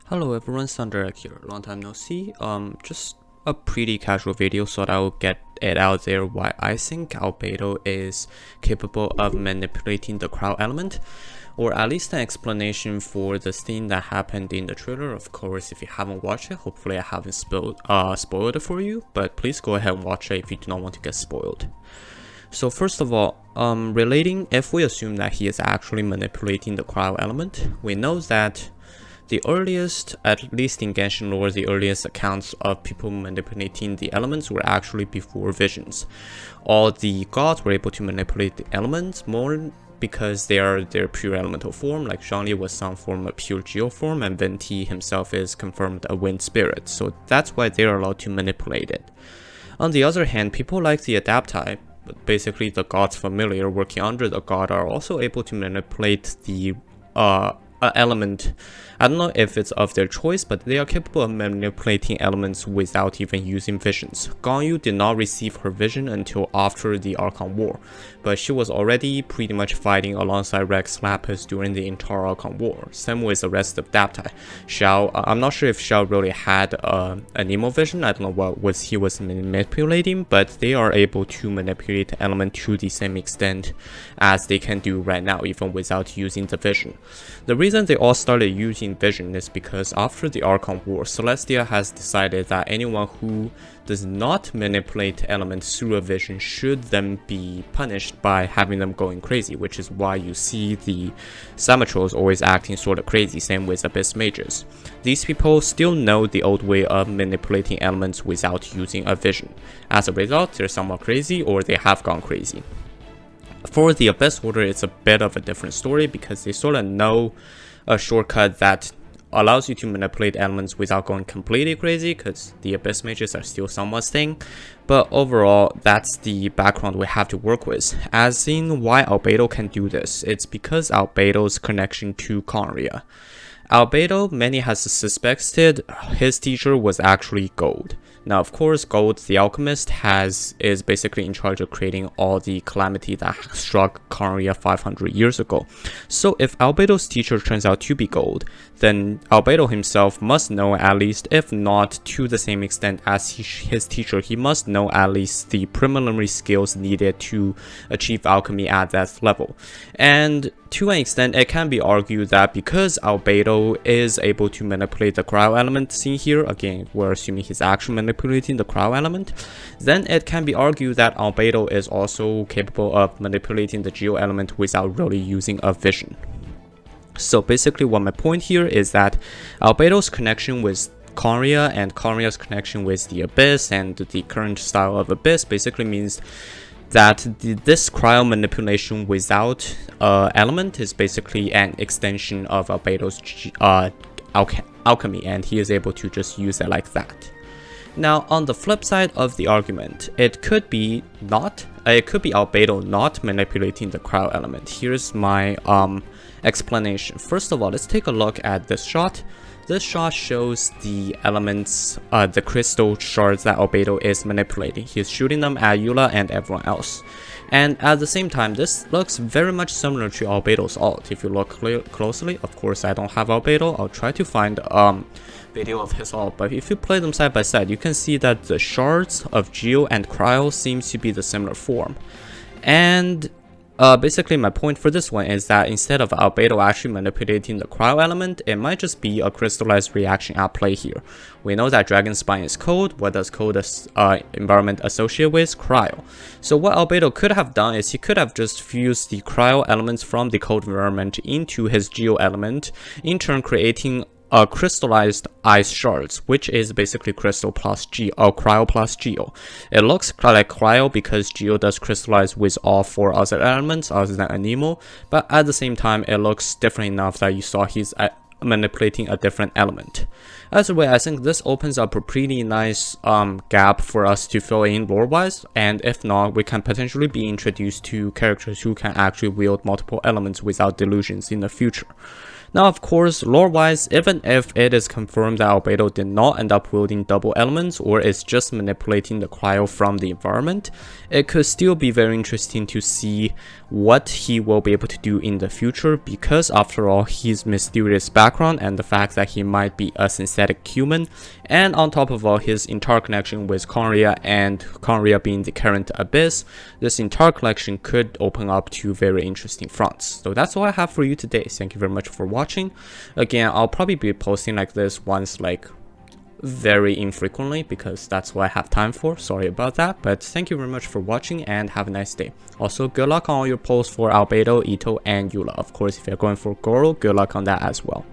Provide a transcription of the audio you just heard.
Hello everyone, Sunderek here. Long time no see. Just a pretty casual video, so that I will get it out there why I think Albedo is capable of manipulating the crowd element, or at least an explanation for the thing that happened in the trailer. Of course, if you haven't watched it, hopefully I haven't spoiled it for you, but please go ahead and watch it if you do not want to get spoiled. So first of all, relating, if we assume that he is actually manipulating the cryo element, we know that the earliest, at least in Genshin lore, the earliest accounts of people manipulating the elements were actually before visions. All the gods were able to manipulate the elements more because they are their pure elemental form, like Zhangli was some form of pure geo form, and Venti himself is confirmed a wind spirit, so that's why they are allowed to manipulate it. On the other hand, people like the Adapti, basically the gods familiar working under the god, are also able to manipulate the element. I don't know if it's of their choice, but they are capable of manipulating elements without even using visions. Ganyu did not receive her vision until after the Archon War, but she was already pretty much fighting alongside Rex Lapis during the entire Archon War. Same with the rest of Daptai. Xiao, I'm not sure if Xiao really had an emo vision. I don't know what he was manipulating, but they are able to manipulate the element to the same extent as they can do right now, even without using the vision. The reason they all started using vision is because after the Archon War, Celestia has decided that anyone who does not manipulate elements through a vision should then be punished by having them going crazy, which is why you see the Samatrals always acting sort of crazy, same with Abyss Mages. These people still know the old way of manipulating elements without using a vision. As a result, they're somewhat crazy, or they have gone crazy. For the Abyss Order, it's a bit of a different story because they sort of know a shortcut that allows you to manipulate elements without going completely crazy, because the Abyss Mages are still somewhat thing. But overall, that's the background we have to work with. As in why Albedo can do this, it's because Albedo's connection to Cryo. Albedo, many has suspected his teacher was actually Gold. Now, of course, Gold, the alchemist, is basically in charge of creating all the calamity that struck Cryo 500 years ago. So if Albedo's teacher turns out to be Gold, then Albedo himself must know, at least, if not to the same extent as his teacher, he must know at least the preliminary skills needed to achieve alchemy at that level. And to an extent, it can be argued that because Albedo is able to manipulate the cryo element seen here, again, we're assuming he's actually manipulating the cryo element, then it can be argued that Albedo is also capable of manipulating the geo element without really using a vision. So basically what my point here is that Albedo's connection with Cryo and Cryo's connection with the Abyss and the current style of Abyss basically means that this cryo manipulation without element is basically an extension of Albedo's alchemy, and he is able to just use it like that. Now, on the flip side of the argument, it could be Albedo not manipulating the cryo element. Here's my explanation. First of all, let's take a look at this shot. This shot shows the elements, the crystal shards that Albedo is manipulating. He's shooting them at Eula and everyone else. And at the same time, this looks very much similar to Albedo's ult. If you look closely, of course I don't have Albedo, I'll try to find video of his ult, but if you play them side by side, you can see that the shards of Geo and Cryo seems to be the similar form. And basically my point for this one is that instead of Albedo actually manipulating the cryo element, it might just be a crystallized reaction at play here. We know that Dragon Spine is cold. What does cold environment associate with? Cryo. So what Albedo could have done is he could have just fused the cryo elements from the cold environment into his geo element, in turn creating crystallized ice shards, which is basically crystal plus cryo plus geo. It looks like cryo because geo does crystallize with all four other elements other than Anemo, but at the same time it looks different enough that you saw he's manipulating a different element. Either way, I think this opens up a pretty nice gap for us to fill in lore wise, and if not, we can potentially be introduced to characters who can actually wield multiple elements without delusions in the future. Now, of course, lore-wise, even if it is confirmed that Albedo did not end up wielding double elements or is just manipulating the cryo from the environment, it could still be very interesting to see what he will be able to do in the future, because after all, his mysterious background and the fact that he might be a synthetic human, and on top of all, his entire connection with Cryo and Cryo being the current abyss, this entire collection could open up two very interesting fronts. So that's all I have for you today. Thank you very much for watching. Again, I'll probably be posting like this once, like very infrequently, because that's what I have time for. Sorry about that, but thank you very much for watching and have a nice day. Also, good luck on all your polls for Albedo, Ito, and Eula. Of course, if you're going for Goro, good luck on that as well.